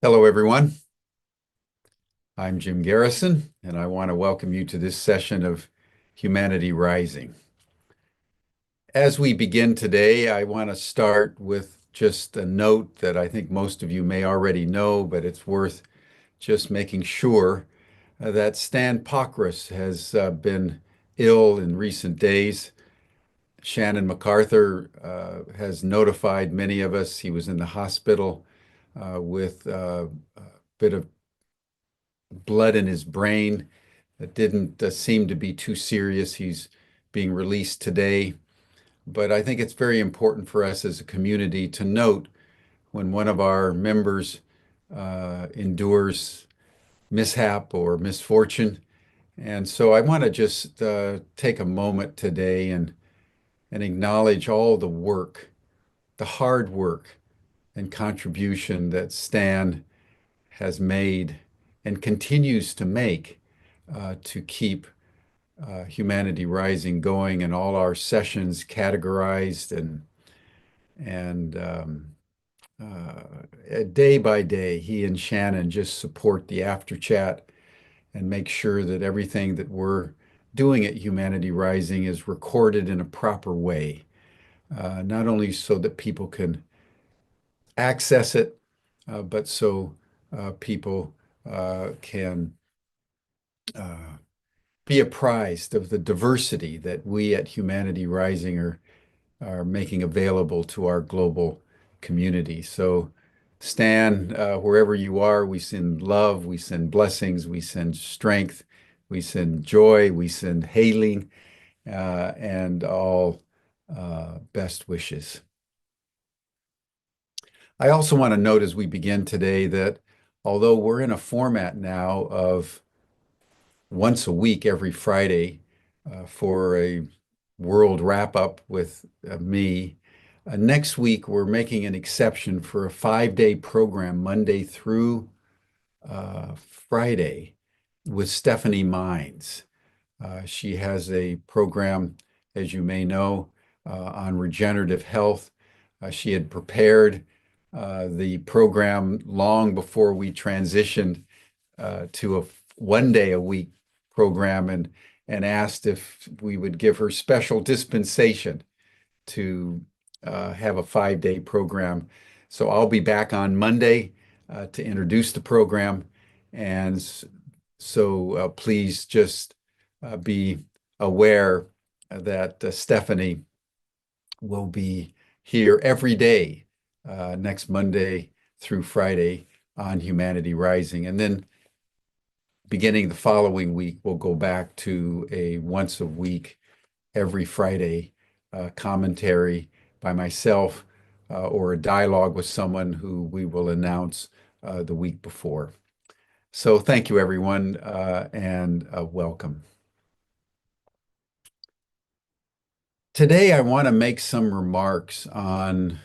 Hello, everyone. I'm Jim Garrison, and I want to welcome you to this session of Humanity Rising. As we begin today, I want to start with just a note that I think most of you may already know, but it's worth just making sure that Stan Pokras has been ill in recent days. Shannon MacArthur has notified many of us he was in the hospital with a bit of blood in his brain. It didn't seem to be too serious. He's being released today. But I think it's very important for us as a community to note when one of our members endures mishap or misfortune. And so I want to just take a moment today and acknowledge all the work, the hard work and contribution that Stan has made and continues to make to keep Humanity Rising going and all our sessions categorized and day by day, he and Shannon just support the after chat and make sure that everything that we're doing at Humanity Rising is recorded in a proper way, not only so that people can access it, but so people can uh, be apprised of the diversity that we at Humanity Rising are making available to our global community. So, Stan, wherever you are, we send love, we send blessings, we send strength, we send joy, we send healing, and all best wishes. I also want to note as we begin today that although we're in a format now of once a week, every Friday, for a world wrap up with me. Next week, we're making an exception for a 5-day program, Monday through Friday, with Stephanie Mines. She has a program, as you may know, on regenerative health. She had prepared the program long before we transitioned to a 1 day a week program and asked if we would give her special dispensation to have a 5-day program. So I'll be back on Monday to introduce the program. And so please just be aware that Stephanie will be here every day next Monday through Friday on Humanity Rising. And then beginning the following week, we'll go back to a once a week, every Friday commentary by myself or a dialogue with someone who we will announce the week before. So thank you, everyone, and welcome. Today, I want to make some remarks on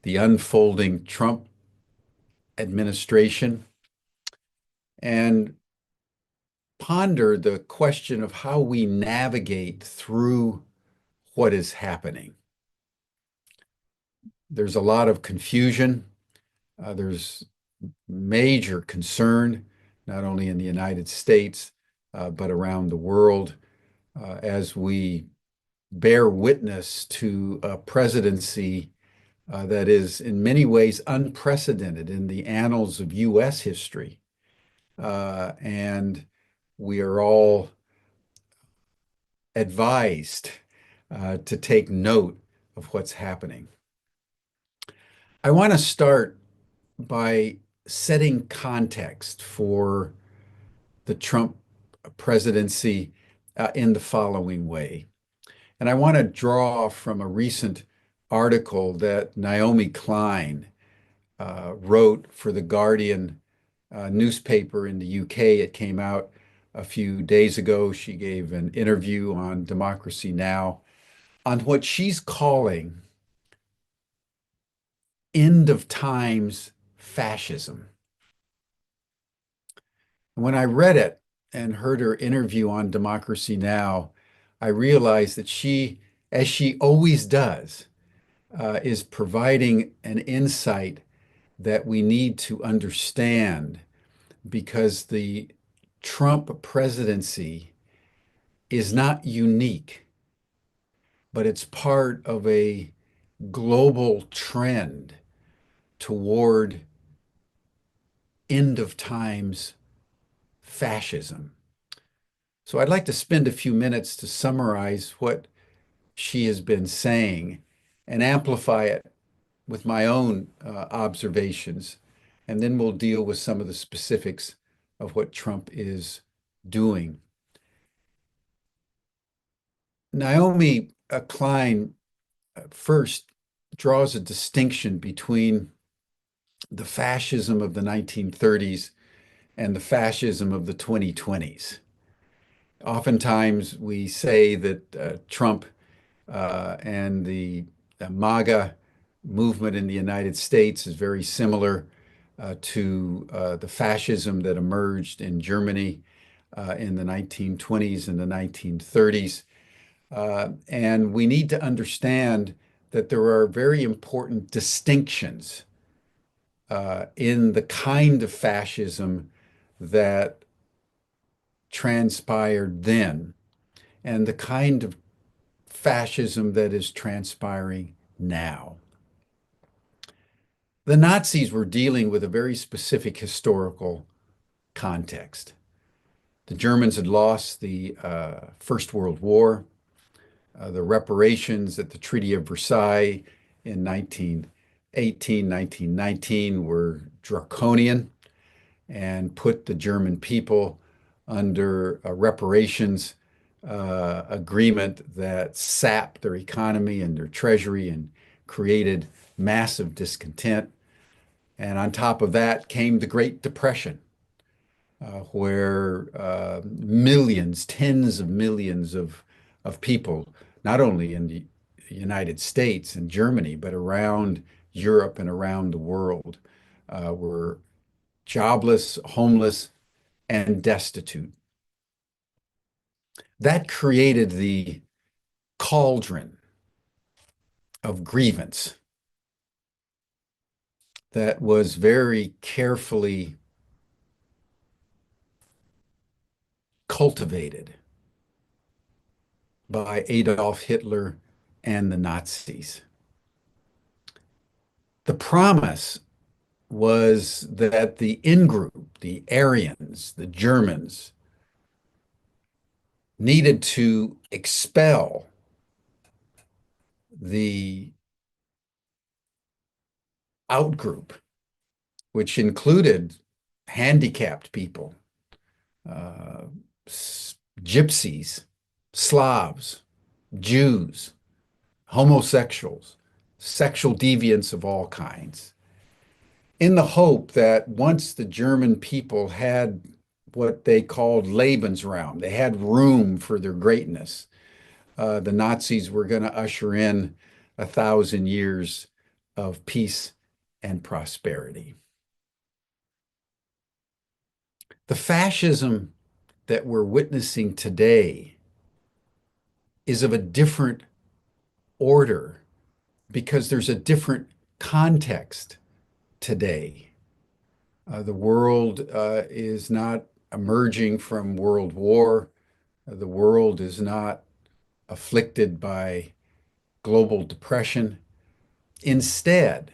the unfolding Trump administration and ponder the question of how we navigate through what is happening. There's a lot of confusion. There's major concern, not only in the United States, but around the world, as we bear witness to a presidency that is in many ways unprecedented in the annals of US history. And we are all advised to take note of what's happening. I want to start by setting context for the Trump presidency in the following way. And I want to draw from a recent article that Naomi Klein wrote for the Guardian newspaper in the UK. It came out a few days ago. She gave an interview on Democracy Now! On what she's calling end of times fascism. When I read it and heard her interview on Democracy Now!, I realized that she, as she always does, is providing an insight that we need to understand because the Trump presidency is not unique, but it's part of a global trend toward end of times fascism. So I'd like to spend a few minutes to summarize what she has been saying and amplify it with my own observations. And then we'll deal with some of the specifics of what Trump is doing. Naomi Klein first draws a distinction between the fascism of the 1930s and the fascism of the 2020s. Oftentimes, we say that Trump and the MAGA movement in the United States is very similar to the fascism that emerged in Germany in the 1920s and the 1930s. And we need to understand that there are very important distinctions in the kind of fascism that transpired then and the kind of fascism that is transpiring now. The Nazis were dealing with a very specific historical context. The Germans had lost the First World War. The reparations at the Treaty of Versailles in 1918, 1919 were draconian and put the German people under a reparations agreement that sapped their economy and their treasury and created massive discontent. And on top of that came the Great Depression, where millions, tens of millions of people, not only in the United States and Germany, but around Europe and around the world, were jobless, homeless, and destitute. That created the cauldron of grievance that was very carefully cultivated by Adolf Hitler and the Nazis. The promise was that the in-group, the Aryans, the Germans, needed to expel the outgroup, which included handicapped people, uh, gypsies, Slavs, Jews, homosexuals, sexual deviants of all kinds, in the hope that once the German people had what they called Lebensraum, they had room for their greatness, the Nazis were going to usher in 1,000 years of peace and prosperity. The fascism that we're witnessing today is of a different order because there's a different context today. The world is not emerging from World War. The world is not afflicted by global depression. Instead,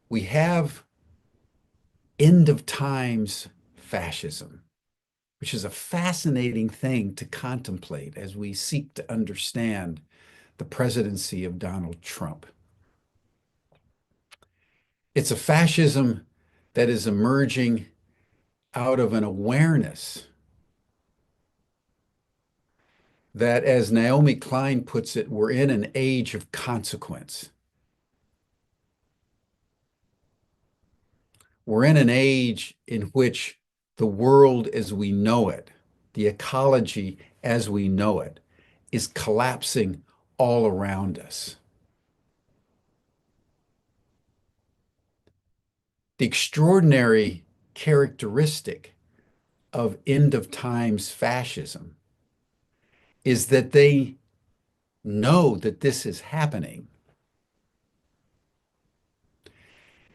we have end of times fascism, which is a fascinating thing to contemplate as we seek to understand the presidency of Donald Trump. It's a fascism that is emerging out of an awareness that, as Naomi Klein puts it, we're in an age of consequence. We're in an age in which the world as we know it, the ecology as we know it, is collapsing all around us. The extraordinary characteristic of end of times fascism is that they know that this is happening.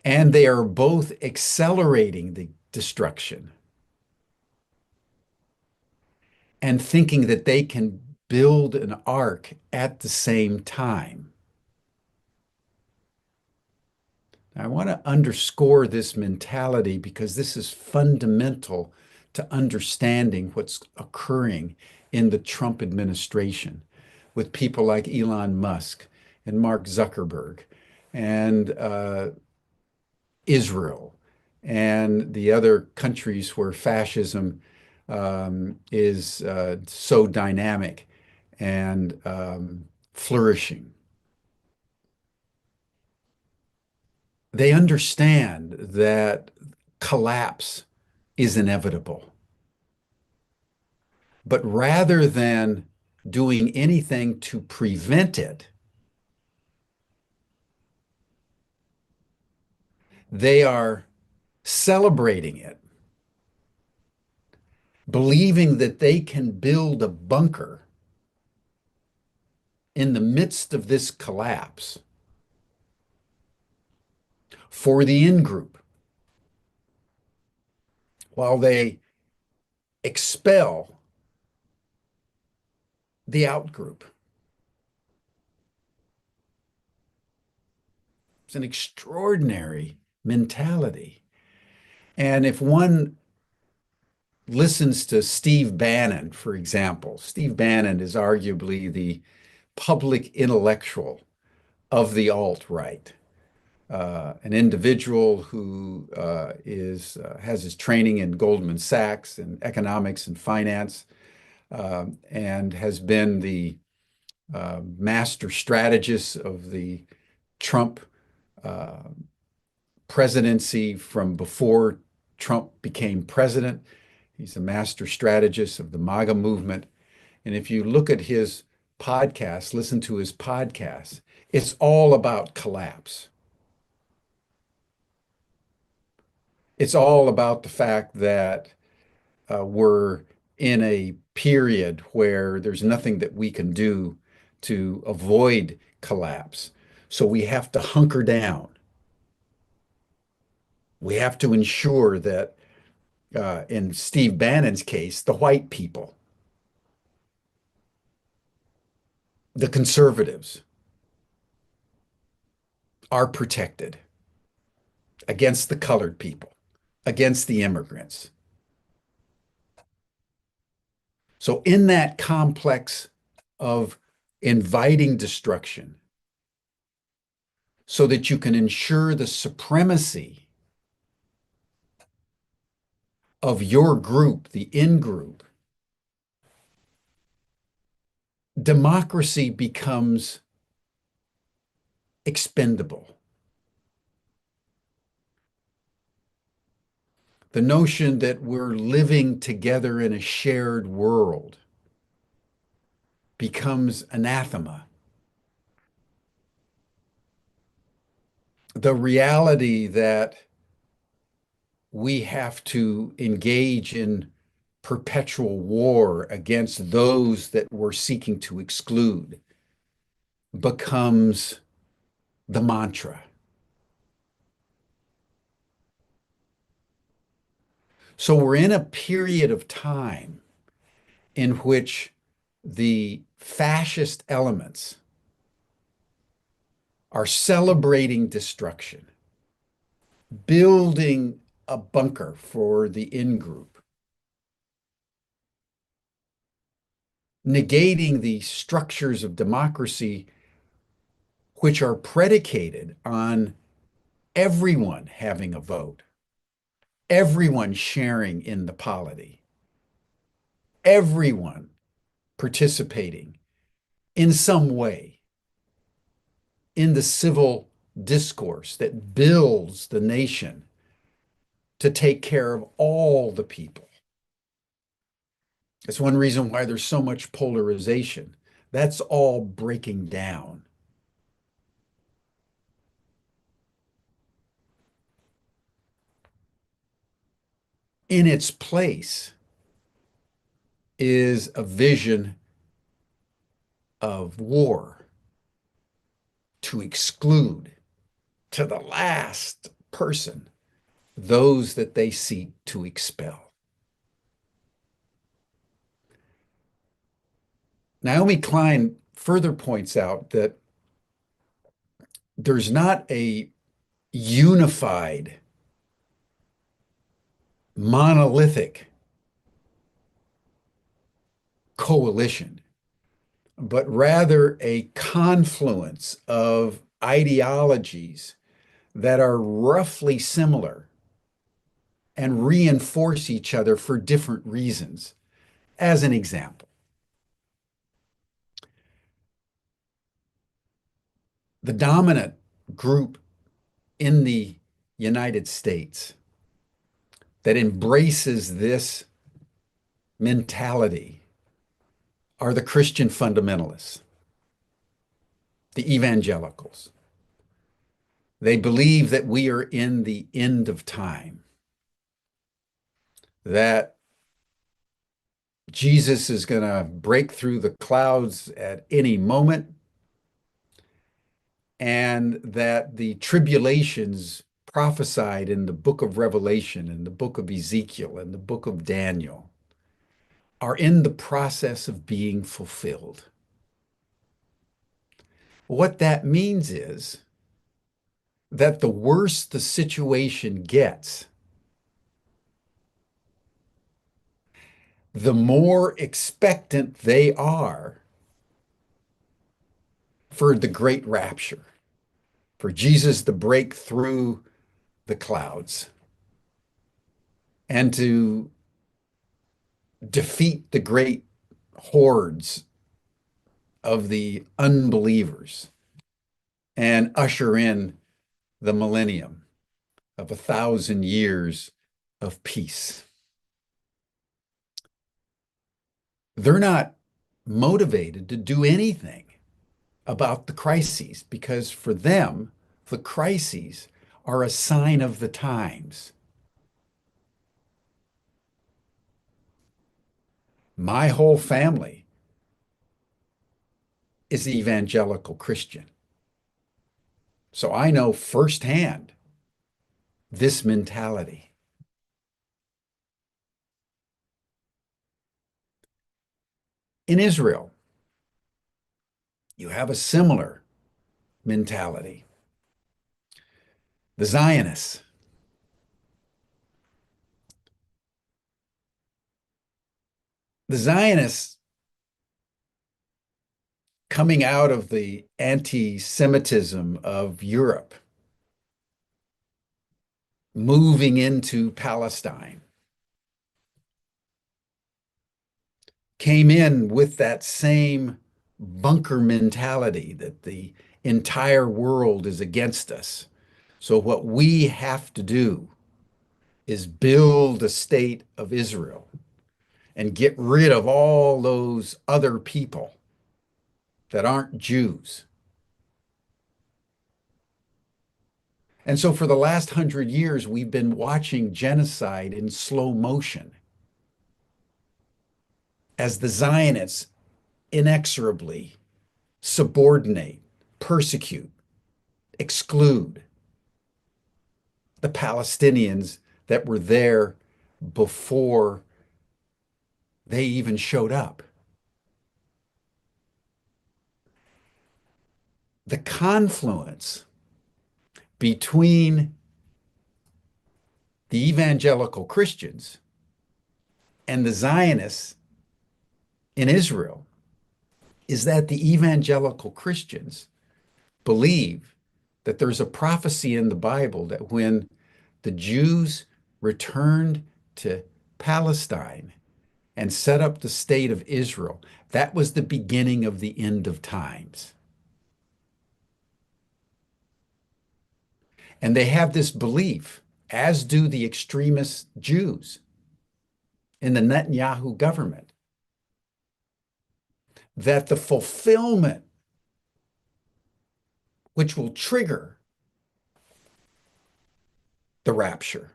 And they are both accelerating the destruction and thinking that they can build an ark at the same time. I want to underscore this mentality because this is fundamental to understanding what's occurring in the Trump administration with people like Elon Musk and Mark Zuckerberg and Israel and the other countries where fascism is so dynamic and flourishing. They understand that collapse is inevitable. But rather than doing anything to prevent it, they are celebrating it, believing that they can build a bunker in the midst of this collapse for the in group while they expel the out group. It's an extraordinary mentality. And if one listens to Steve Bannon, for example, Steve Bannon is arguably the public intellectual of the alt-right, an individual who has his training in Goldman Sachs and economics and finance, and has been the master strategist of the Trump uh, presidency from before Trump became president. He's a master strategist of the MAGA movement. And if you look at his podcast, listen to his podcast, it's all about collapse. It's all about the fact that we're in a period where there's nothing that we can do to avoid collapse. So we have to hunker down. We have to ensure that, in Steve Bannon's case, the white people, the conservatives, are protected against the colored people, against the immigrants. So, in that complex of inviting destruction, so that you can ensure the supremacy of your group, the in group, democracy becomes expendable. The notion that we're living together in a shared world becomes anathema. The reality that we have to engage in perpetual war against those that we're seeking to exclude becomes the mantra. So we're in a period of time in which the fascist elements are celebrating destruction, building a bunker for the in group, negating the structures of democracy which are predicated on everyone having a vote, everyone sharing in the polity, everyone participating in some way in the civil discourse that builds the nation to take care of all the people. That's one reason why there's so much polarization. That's all breaking down. In its place is a vision of war to exclude to the last person those that they seek to expel. Naomi Klein further points out that there's not a unified, monolithic coalition, but rather a confluence of ideologies that are roughly similar and reinforce each other for different reasons. As an example, the dominant group in the United States that embraces this mentality are the Christian fundamentalists, the evangelicals. They believe that we are in the end of time, that Jesus is going to break through the clouds at any moment, and that the tribulations prophesied in the book of Revelation, and the book of Ezekiel, and the book of Daniel are in the process of being fulfilled. What that means is that the worse the situation gets, the more expectant they are for the great rapture, for Jesus to break through the clouds and to defeat the great hordes of the unbelievers and usher in the millennium of 1,000 years of peace. They're not motivated to do anything about the crises because for them, the crises are a sign of the times. My whole family is evangelical Christian. So I know firsthand this mentality. In Israel, you have a similar mentality. The Zionists. The Zionists, coming out of the anti-Semitism of Europe, moving into Palestine, came in with that same bunker mentality that the entire world is against us. So what we have to do is build a state of Israel and get rid of all those other people that aren't Jews. And so for the last 100 years, we've been watching genocide in slow motion as the Zionists inexorably subordinate, persecute, exclude the Palestinians that were there before they even showed up. The confluence between the evangelical Christians and the Zionists in Israel is that the evangelical Christians believe that there's a prophecy in the Bible that when the Jews returned to Palestine and set up the state of Israel, that was the beginning of the end of times. And they have this belief, as do the extremist Jews in the Netanyahu government, that the fulfillment which will trigger the rapture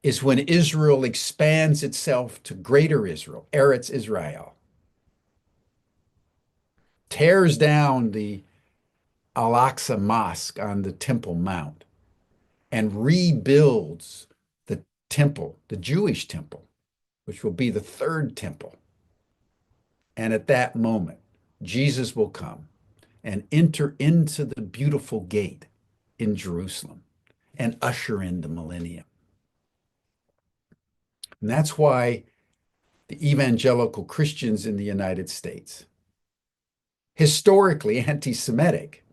is when Israel expands itself to greater Israel, Eretz Israel, tears down the Al-Aqsa Mosque on the Temple Mount, and rebuilds the temple, the Jewish temple, which will be the third temple. And at that moment, Jesus will come and enter into the beautiful gate in Jerusalem and usher in the millennium. And that's why the evangelical Christians in the United States, historically anti-Semitic,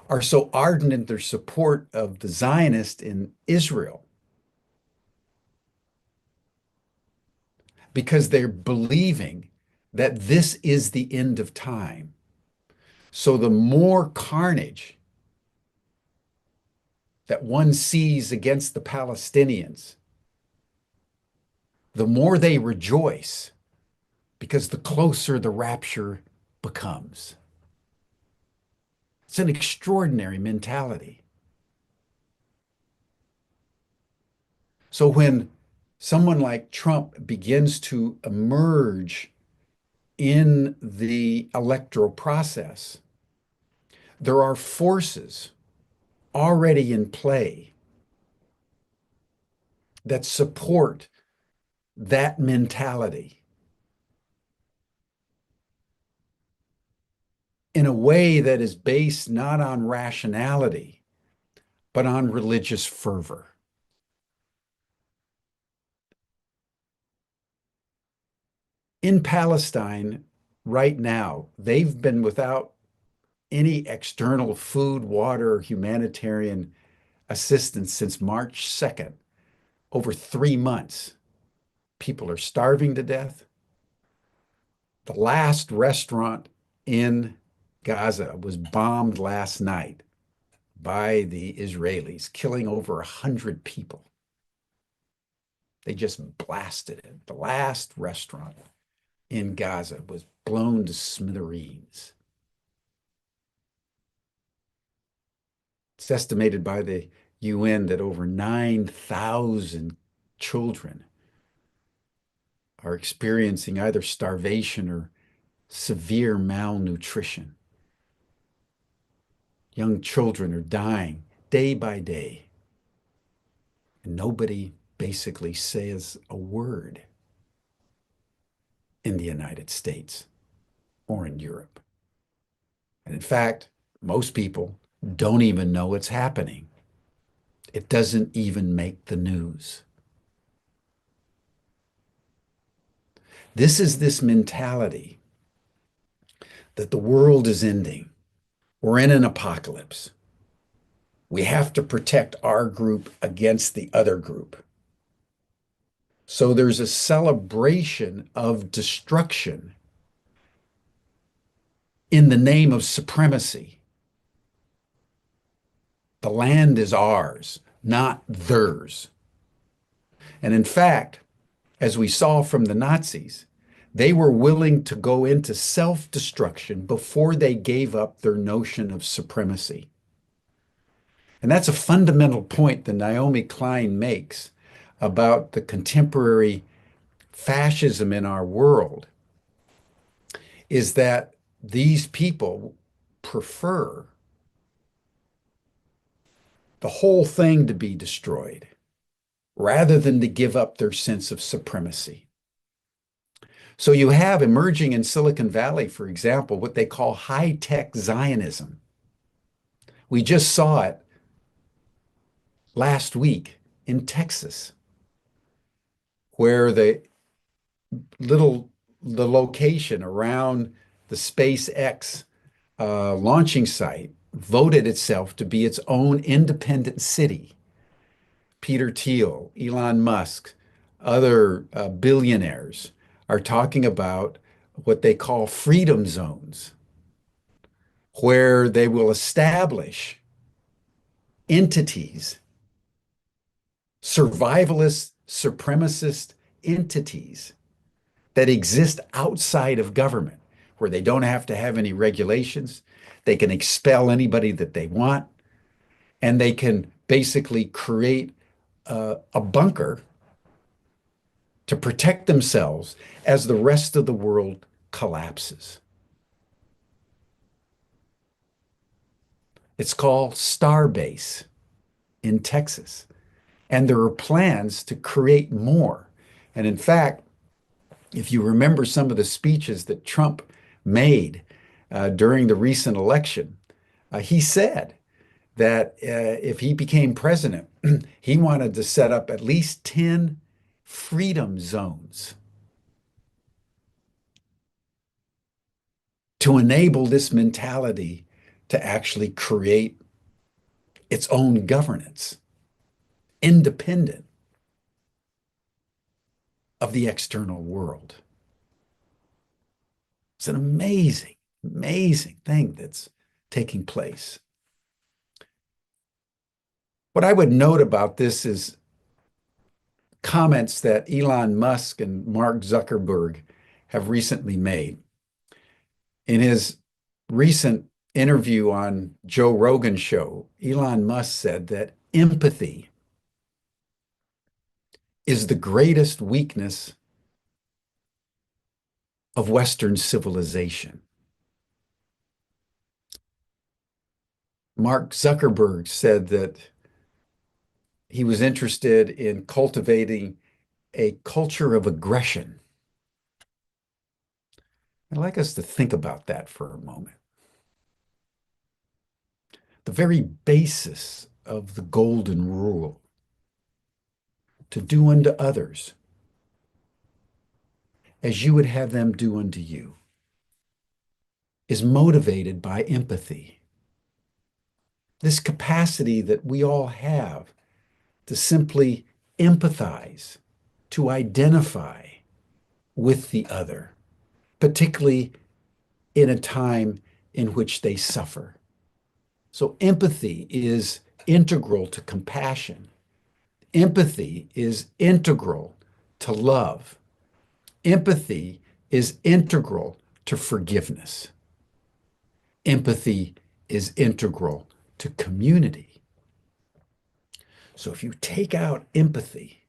are so ardent in their support of the Zionists in Israel because they're believing that this is the end of time. So the more carnage that one sees against the Palestinians, the more they rejoice because the closer the rapture becomes. It's an extraordinary mentality. So when someone like Trump begins to emerge in the electoral process, there are forces already in play that support that mentality in a way that is based not on rationality, but on religious fervor. In Palestine right now, they've been without any external food, water, or humanitarian assistance since March 2nd, over 3 months. People are starving to death. The last restaurant in Gaza was bombed last night by the Israelis, killing over 100 people. They just blasted it. The last restaurant in Gaza was blown to smithereens. It's estimated by the UN that over 9,000 children are experiencing either starvation or severe malnutrition. Young children are dying day by day, and nobody basically says a word in the United States or in Europe. And in fact, most people don't even know it's happening. It doesn't even make the news. This mentality that the world is ending. We're in an apocalypse. We have to protect our group against the other group. So there's a celebration of destruction in the name of supremacy. The land is ours, not theirs. And in fact, as we saw from the Nazis, they were willing to go into self-destruction before they gave up their notion of supremacy. And that's a fundamental point that Naomi Klein makes about the contemporary fascism in our world, is that these people prefer the whole thing to be destroyed rather than to give up their sense of supremacy. So you have emerging in Silicon Valley, for example, what they call high-tech Zionism. We just saw it last week in Texas, where the location around the SpaceX launching site voted itself to be its own independent city. Peter Thiel, Elon Musk, other billionaires are talking about what they call freedom zones, where they will establish entities, survivalist, supremacist entities that exist outside of government, where they don't have to have any regulations. They can expel anybody that they want, and they can basically create a bunker to protect themselves as the rest of the world collapses. It's called Starbase in Texas. And there are plans to create more. And in fact, if you remember some of the speeches that Trump made during the recent election, he said that if he became president, he wanted to set up at least 10 freedom zones to enable this mentality to actually create its own governance, independent of the external world. It's an amazing, amazing thing that's taking place. What I would note about this is comments that Elon Musk and Mark Zuckerberg have recently made. In his recent interview on Joe Rogan's show, Elon Musk said that empathy is the greatest weakness of Western civilization. Mark Zuckerberg said that he was interested in cultivating a culture of aggression. I'd like us to think about that for a moment. The very basis of the golden rule, to do unto others as you would have them do unto you, is motivated by empathy. This capacity that we all have to simply empathize, to identify with the other, particularly in a time in which they suffer. So empathy is integral to compassion. Empathy is integral to love. Empathy is integral to forgiveness. Empathy is integral to community. So if you take out empathy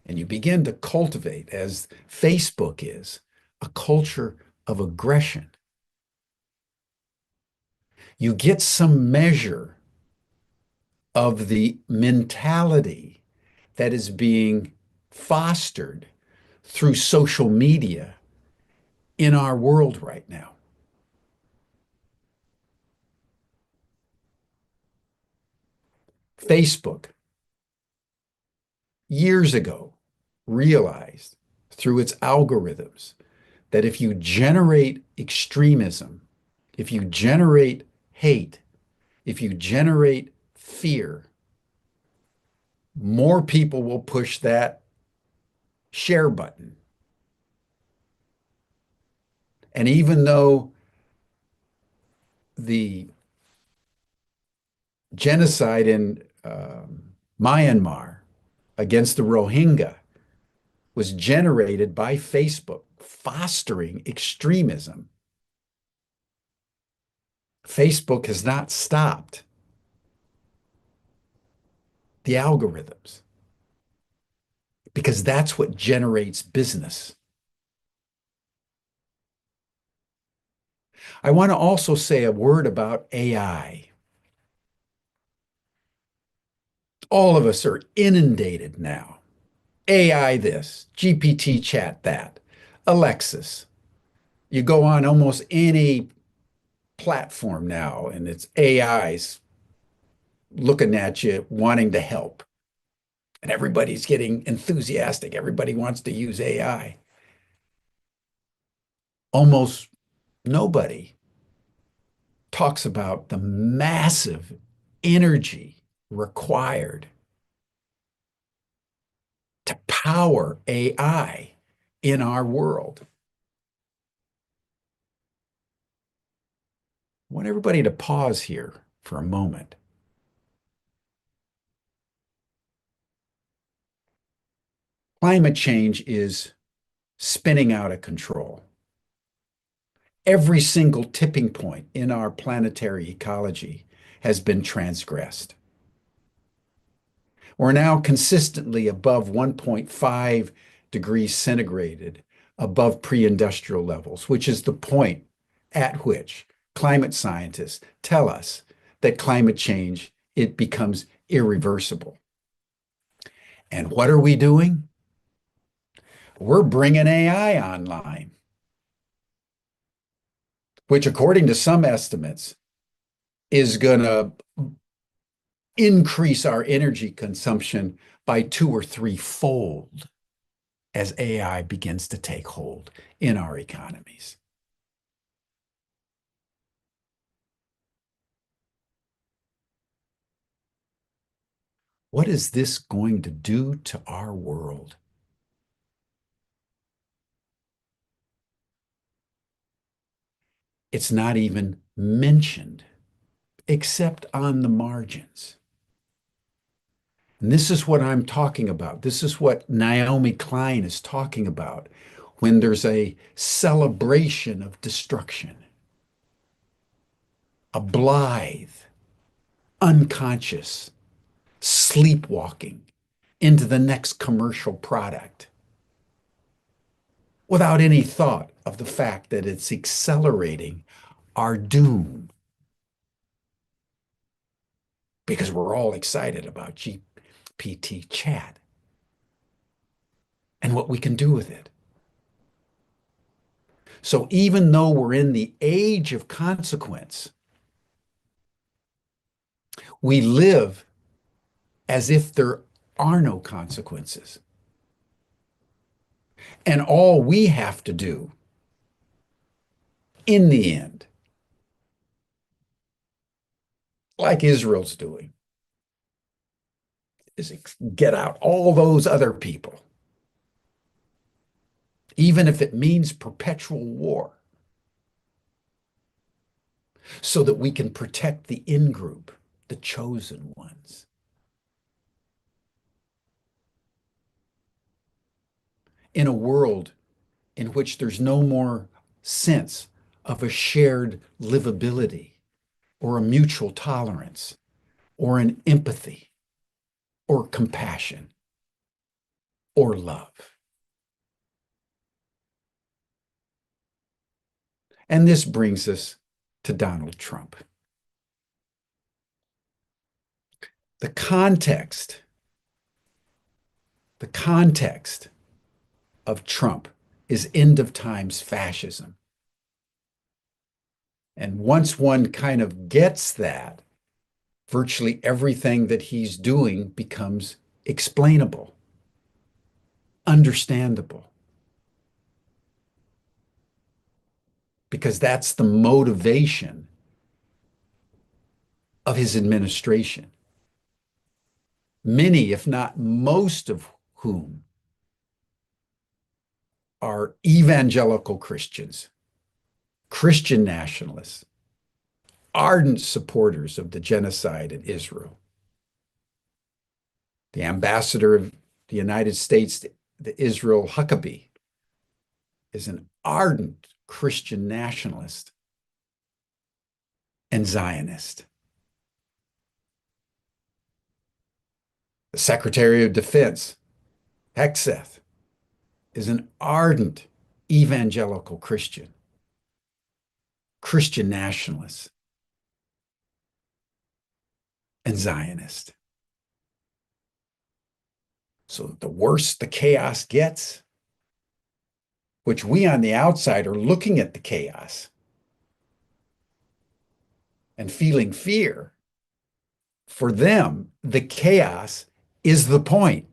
and you begin to cultivate, as Facebook is, a culture of aggression, you get some measure of the mentality that is being fostered through social media in our world right now. Facebook, years ago, realized through its algorithms that if you generate extremism, if you generate hate, if you generate fear, more people will push that share button. And even though the genocide in Myanmar against the Rohingya was generated by Facebook, fostering extremism, Facebook has not stopped the algorithms because that's what generates business. I want to also say a word about AI. All of us are inundated now. AI this, GPT chat that, Alexis. You go on almost any platform now, and it's AIs looking at you, wanting to help. And everybody's getting enthusiastic. Everybody wants to use AI. Almost nobody talks about the massive energy required to power AI in our world. I want everybody to pause here for a moment. Climate change is spinning out of control. Every single tipping point in our planetary ecology has been transgressed. We're now consistently above 1.5 degrees centigrade, above pre-industrial levels, which is the point at which climate scientists tell us that climate change, it becomes irreversible. And what are we doing? We're bringing AI online, which according to some estimates is going to increase our energy consumption by 2 or 3 fold as AI begins to take hold in our economies. What is this going to do to our world? It's not even mentioned, except on the margins. And this is what I'm talking about. This is what Naomi Klein is talking about when there's a celebration of destruction, a blithe, unconscious sleepwalking into the next commercial product without any thought of the fact that it's accelerating our doom because we're all excited about GPT chat and what we can do with it. So even though we're in the age of consequence, we live as if there are no consequences. And all we have to do in the end, like Israel's doing, is get out all those other people, even if it means perpetual war, so that we can protect the in-group, the chosen ones. In a world in which there's no more sense of a shared livability or a mutual tolerance or an empathy or compassion or love. And this brings us to Donald Trump. The context of Trump is end of times fascism. And once one kind of gets that, virtually everything that he's doing becomes explainable, understandable, because that's the motivation of his administration. Many, if not most of whom are evangelical Christians, Christian nationalists, ardent supporters of the genocide in Israel. The ambassador of the United States to Israel, Huckabee, is an ardent Christian nationalist and Zionist. The Secretary of Defense, Hegseth, is an ardent evangelical Christian nationalist and Zionist. So the worse the chaos gets, which we on the outside are looking at the chaos and feeling fear, for them, the chaos is the point.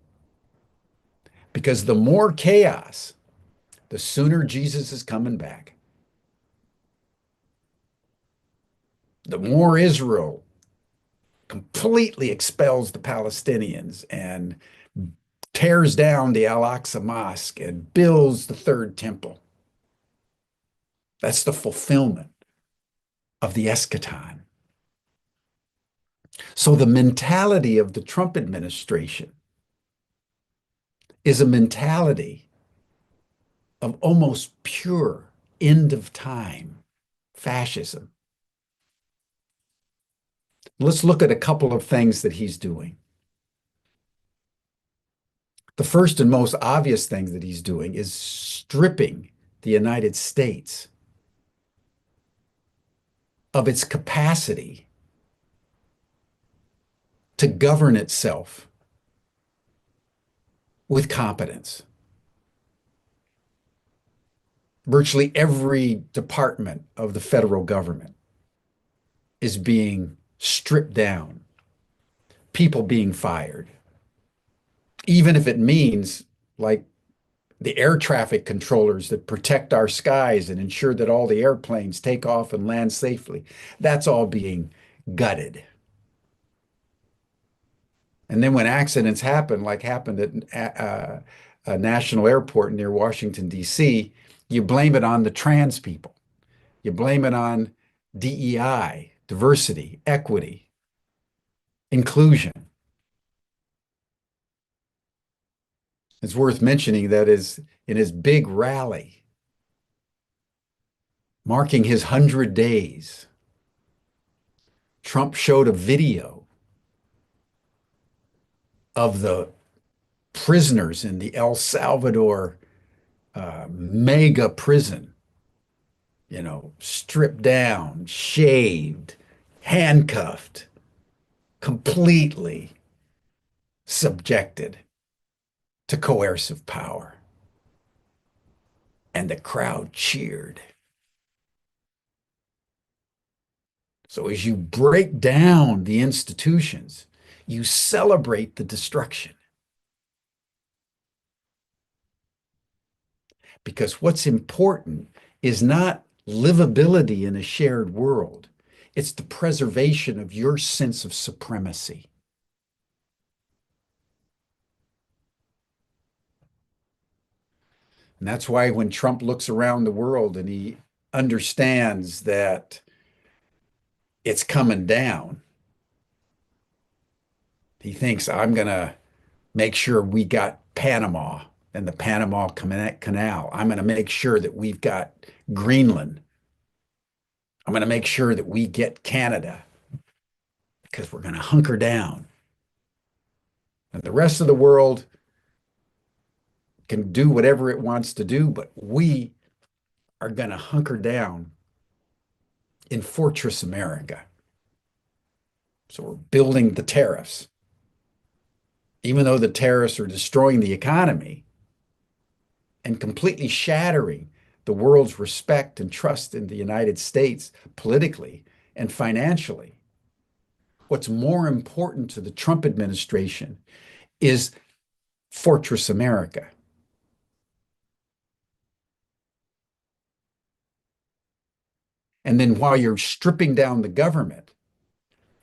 Because the more chaos, the sooner Jesus is coming back. The more Israel completely expels the Palestinians and tears down the Al-Aqsa Mosque and builds the third temple. That's the fulfillment of the eschaton. So the mentality of the Trump administration is a mentality of almost pure end of time fascism. Let's look at a couple of things that he's doing. The first and most obvious thing that he's doing is stripping the United States of its capacity to govern itself with competence. Virtually every department of the federal government is being stripped down, people being fired, even if it means like the air traffic controllers that protect our skies and ensure that all the airplanes take off and land safely. That's all being gutted. And then when accidents happen, like happened at a national airport near Washington, D.C., you blame it on the trans people. You blame it on DEI, diversity, equity, inclusion. It's worth mentioning that in his big rally marking his 100 days, Trump showed a video of the prisoners in the El Salvador mega prison, stripped down, shaved, handcuffed, completely subjected to coercive power. And the crowd cheered. So as you break down the institutions, you celebrate the destruction. Because what's important is not livability in a shared world, it's the preservation of your sense of supremacy. And that's why when Trump looks around the world and he understands that it's coming down, he thinks, I'm going to make sure we got Panama and the Panama Canal. I'm going to make sure that we've got Greenland. I'm going to make sure that we get Canada because we're going to hunker down. And the rest of the world can do whatever it wants to do, but we are going to hunker down in Fortress America. So we're building the tariffs. Even though the tariffs are destroying the economy and completely shattering the world's respect and trust in the United States politically and financially, what's more important to the Trump administration is Fortress America. And then while you're stripping down the government,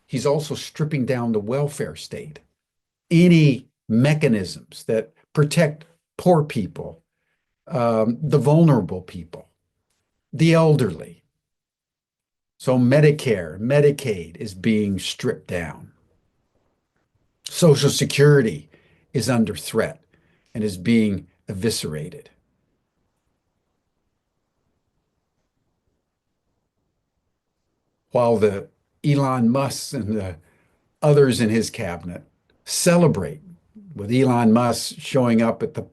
he's also stripping down the welfare state. Any mechanisms that protect poor people, the vulnerable people, the elderly. So Medicare, Medicaid is being stripped down. Social Security is under threat and is being eviscerated. While the Elon Musk and the others in his cabinet celebrate, with Elon Musk showing up at the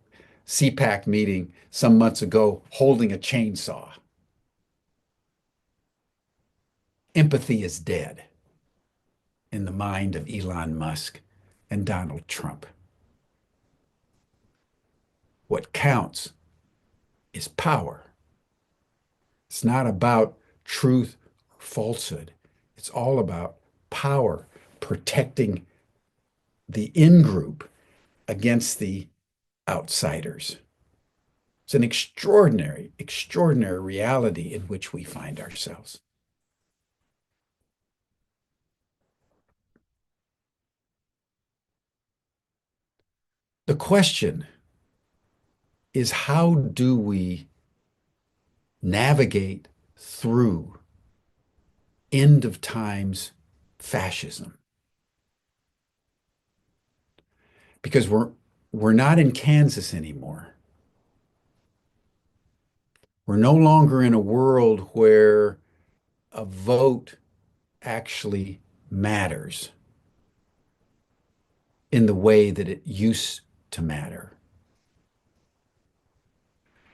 CPAC meeting some months ago holding a chainsaw. Empathy is dead in the mind of Elon Musk and Donald Trump. What counts is power. It's not about truth or falsehood. It's all about power, protecting the in-group against the outsiders. It's an extraordinary, extraordinary reality in which we find ourselves. The question is, how do we navigate through end of times fascism? Because we're not in Kansas anymore. We're no longer in a world where a vote actually matters in the way that it used to matter.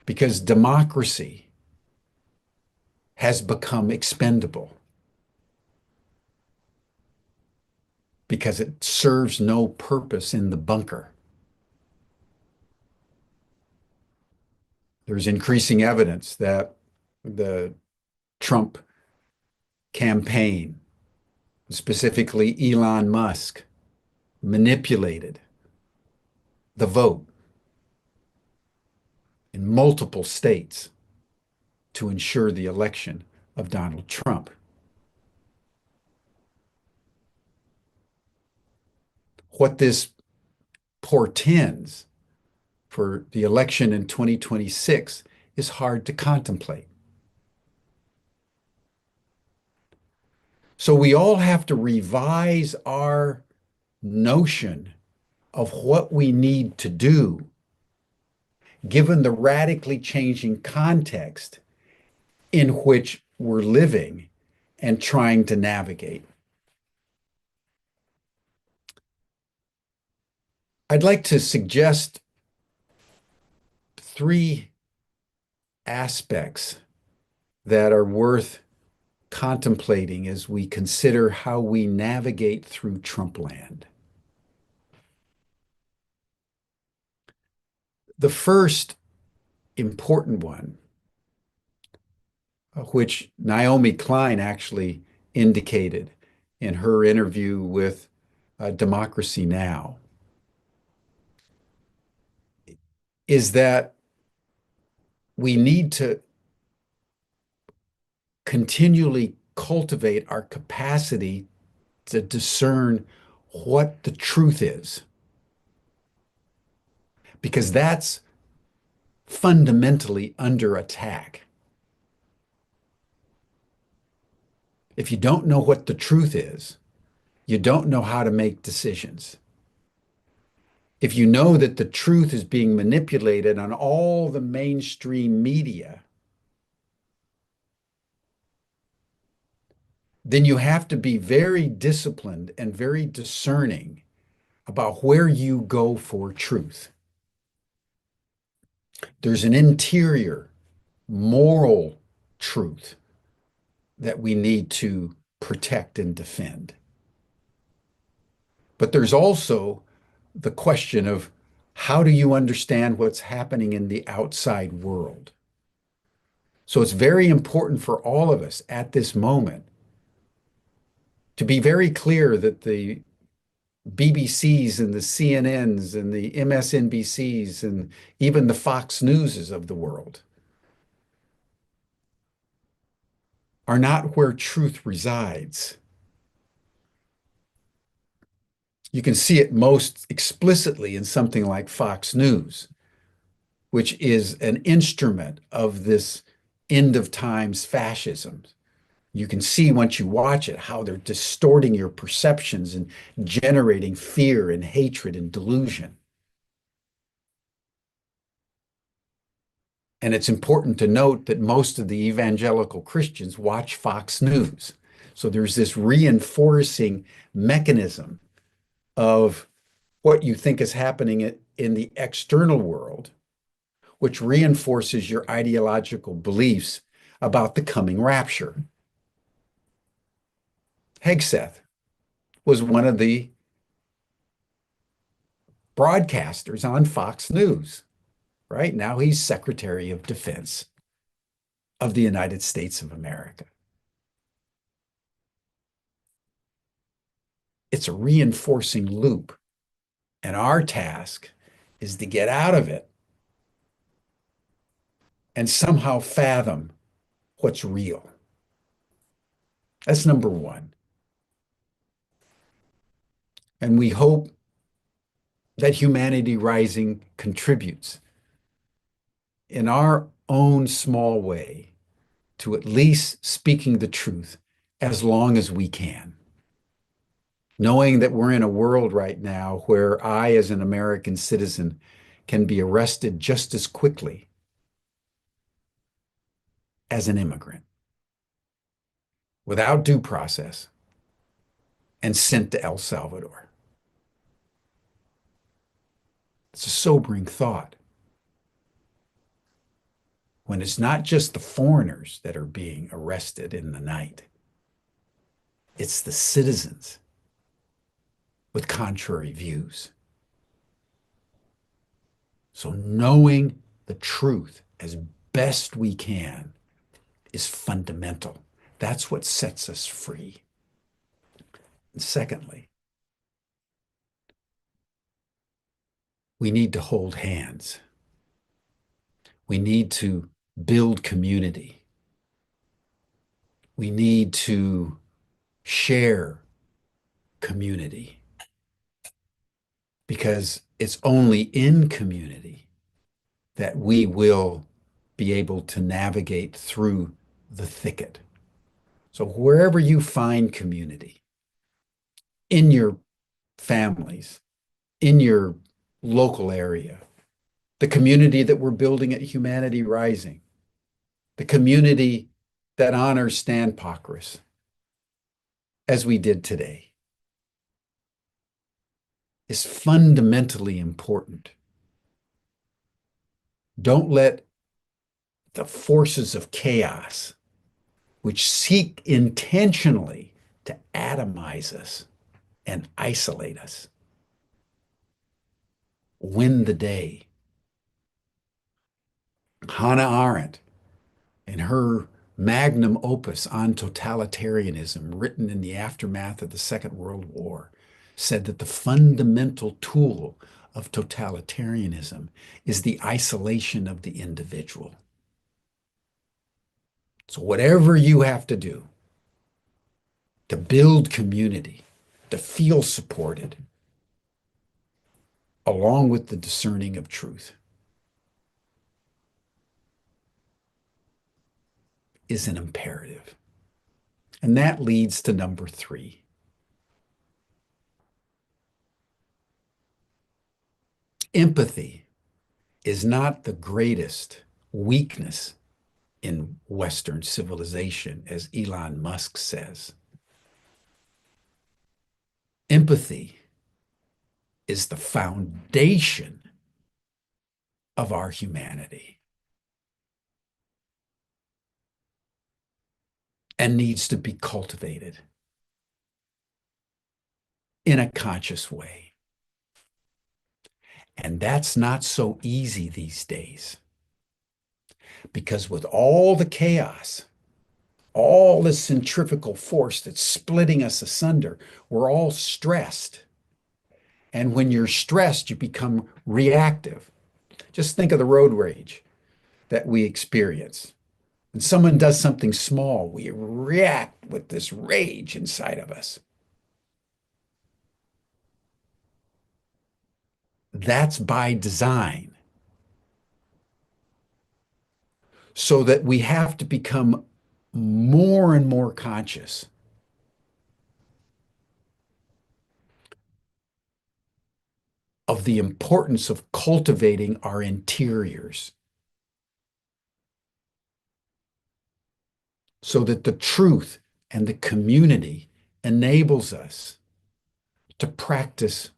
Because democracy has become expendable. because it serves no purpose in the bunker. There's increasing evidence that the Trump campaign, specifically Elon Musk, manipulated the vote in multiple states to ensure the election of Donald Trump. What this portends for the election in 2026 is hard to contemplate. So we all have to revise our notion of what we need to do, given the radically changing context in which we're living and trying to navigate. I'd like to suggest three aspects that are worth contemplating as we consider how we navigate through Trumpland. The first important one, which Naomi Klein actually indicated in her interview with Democracy Now!, is that we need to continually cultivate our capacity to discern what the truth is, because that's fundamentally under attack. If you don't know what the truth is, you don't know how to make decisions. If you know that the truth is being manipulated on all the mainstream media, then you have to be very disciplined and very discerning about where you go for truth. There's an interior moral truth that we need to protect and defend. But there's also the question of how do you understand what's happening in the outside world? So it's very important for all of us at this moment to be very clear that the BBCs and the CNNs and the MSNBCs and even the Fox Newses of the world are not where truth resides. You can see it most explicitly in something like Fox News, which is an instrument of this end of times fascism. You can see once you watch it how they're distorting your perceptions and generating fear and hatred and delusion. And it's important to note that most of the evangelical Christians watch Fox News. So there's this reinforcing mechanism of what you think is happening in the external world, which reinforces your ideological beliefs about the coming rapture. Hegseth was one of the broadcasters on Fox News, right? Now he's Secretary of Defense of the United States of America. It's a reinforcing loop, and our task is to get out of it and somehow fathom what's real. That's number one. And we hope that Humanity Rising contributes in our own small way to at least speaking the truth as long as we can. Knowing that we're in a world right now where I, as an American citizen, can be arrested just as quickly as an immigrant without due process and sent to El Salvador. It's a sobering thought. When it's not just the foreigners that are being arrested in the night, it's the citizens. with contrary views. So knowing the truth as best we can is fundamental. That's what sets us free. And secondly, we need to hold hands. We need to build community. We need to share community because it's only in community that we will be able to navigate through the thicket. So wherever you find community, in your families, in your local area, the community that we're building at Humanity Rising, the community that honors standpokers, as we did today, is fundamentally important. Don't let the forces of chaos, which seek intentionally to atomize us and isolate us, win the day. Hannah Arendt, in her magnum opus on totalitarianism, written in the aftermath of the Second World War, said that the fundamental tool of totalitarianism is the isolation of the individual. So whatever you have to do to build community, to feel supported, along with the discerning of truth, is an imperative. And that leads to number 3. Empathy is not the greatest weakness in Western civilization, as Elon Musk says. Empathy is the foundation of our humanity and needs to be cultivated in a conscious way. And that's not so easy these days, because with all the chaos, all the centrifugal force that's splitting us asunder, we're all stressed. And when you're stressed, you become reactive. Just think of the road rage that we experience. When someone does something small, we react with this rage inside of us. That's by design, so that we have to become more and more conscious of the importance of cultivating our interiors so that the truth and the community enables us to practice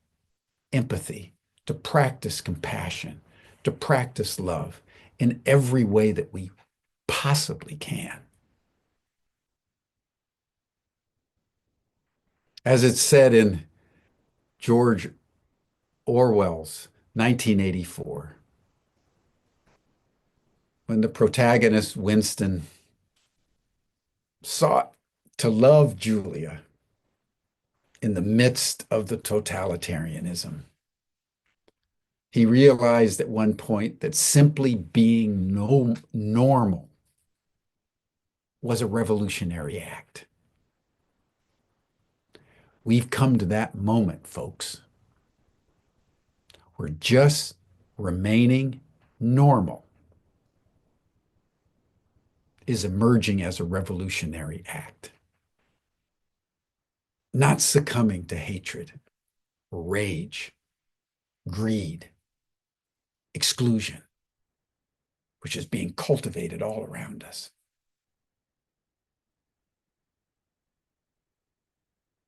empathy, to practice compassion, to practice love in every way that we possibly can. As it's said in George Orwell's 1984, when the protagonist, Winston, sought to love Julia in the midst of the totalitarianism, he realized at one point that simply being normal was a revolutionary act. We've come to that moment, folks, where just remaining normal is emerging as a revolutionary act. Not succumbing to hatred, rage, greed, exclusion, which is being cultivated all around us.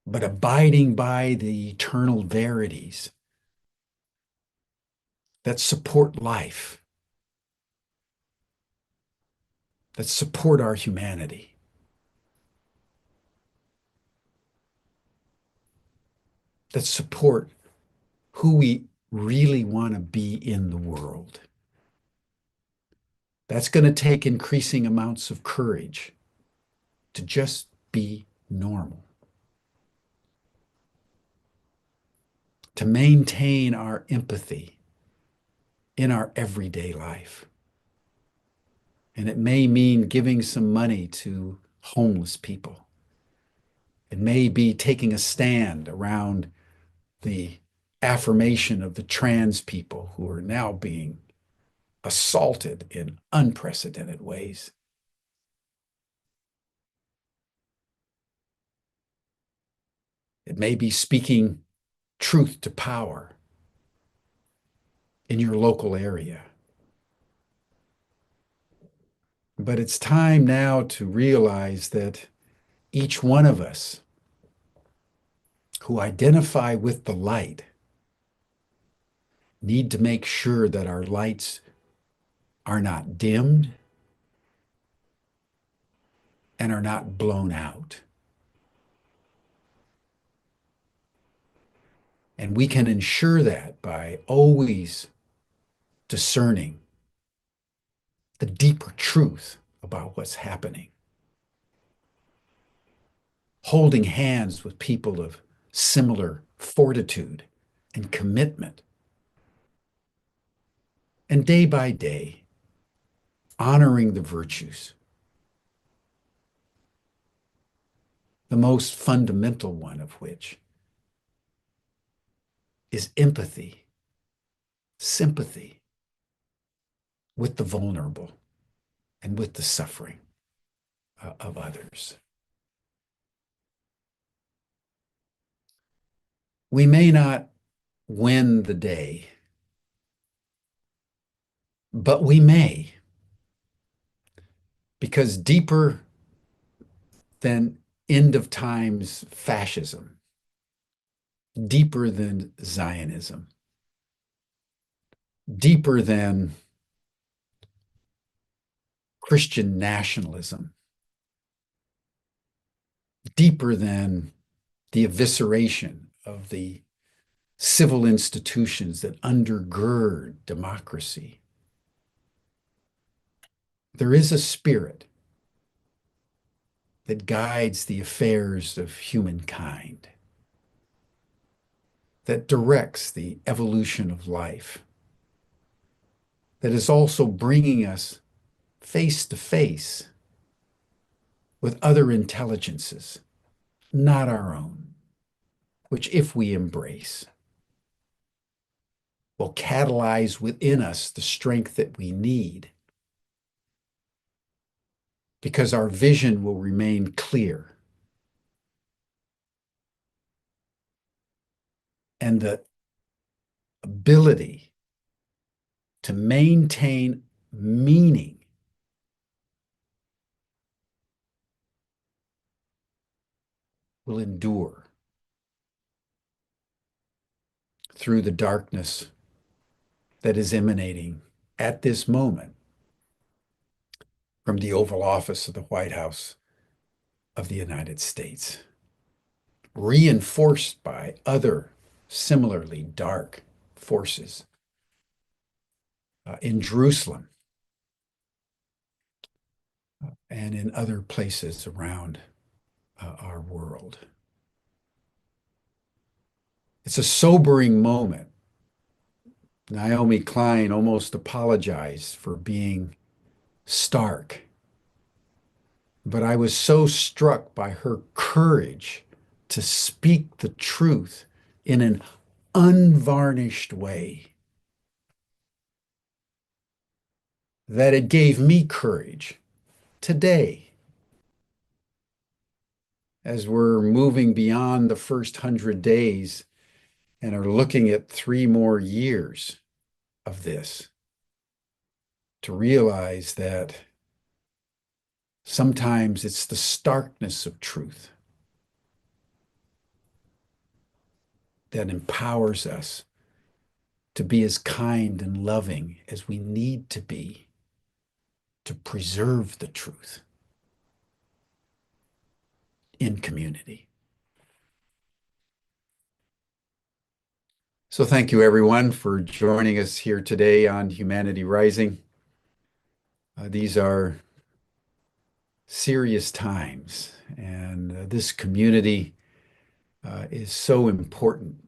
But abiding by the eternal verities that support life, that support our humanity. that support who we really want to be in the world. That's going to take increasing amounts of courage to just be normal, to maintain our empathy in our everyday life. And it may mean giving some money to homeless people. It may be taking a stand around the affirmation of the trans people who are now being assaulted in unprecedented ways. It may be speaking truth to power in your local area. But it's time now to realize that each one of us who identify with the light need to make sure that our lights are not dimmed and are not blown out. And we can ensure that by always discerning the deeper truth about what's happening, holding hands with people of similar fortitude and commitment, and day by day, honoring the virtues, the most fundamental one of which is empathy, sympathy with the vulnerable and with the suffering of others. We may not win the day, but we may, because deeper than end of times fascism, deeper than Zionism, deeper than Christian nationalism, deeper than the evisceration of the civil institutions that undergird democracy. There is a spirit that guides the affairs of humankind, that directs the evolution of life, that is also bringing us face to face with other intelligences, not our own, which, if we embrace, will catalyze within us the strength that we need, because our vision will remain clear and the ability to maintain meaning will endure through the darkness that is emanating at this moment from the Oval Office of the White House of the United States, reinforced by other similarly dark forces in Jerusalem and in other places around our world. It's a sobering moment. Naomi Klein almost apologized for being stark, but I was so struck by her courage to speak the truth in an unvarnished way that it gave me courage today as we're moving beyond the first 100 days and are looking at 3 more years of this, to realize that sometimes it's the starkness of truth that empowers us to be as kind and loving as we need to be to preserve the truth in community. So thank you everyone for joining us here today on Humanity Rising. These are serious times, and this community is so important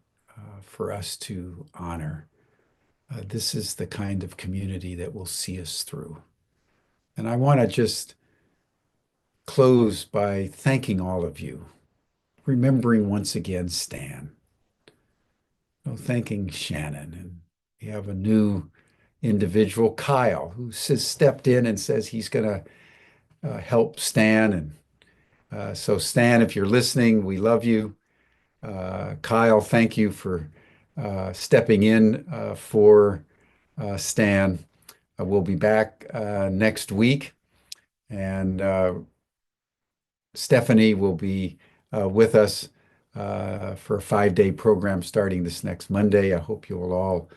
for us to honor. This is the kind of community that will see us through. And I want to just close by thanking all of you, remembering once again Stan, thanking Shannon, and we have a new individual, Kyle, who has stepped in and says he's going to help Stan. And so, Stan, if you're listening, we love you. Kyle, thank you for stepping in for Stan. We'll be back next week, and Stephanie will be with us for a 5-day program starting this next Monday. I hope you will all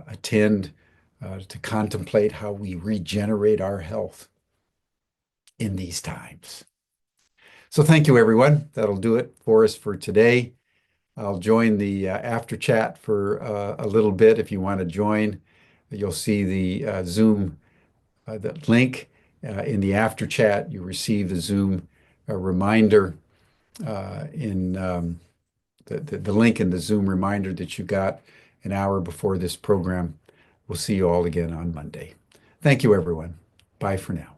attend to contemplate how we regenerate our health in these times. So thank you, everyone. That'll do it for us for today. I'll join the after chat for a little bit. If you want to join, you'll see the Zoom the link in the after chat. You receive the Zoom reminder in the link in the Zoom reminder that you got an hour before this program. We'll see you all again on Monday. Thank you, everyone. Bye for now.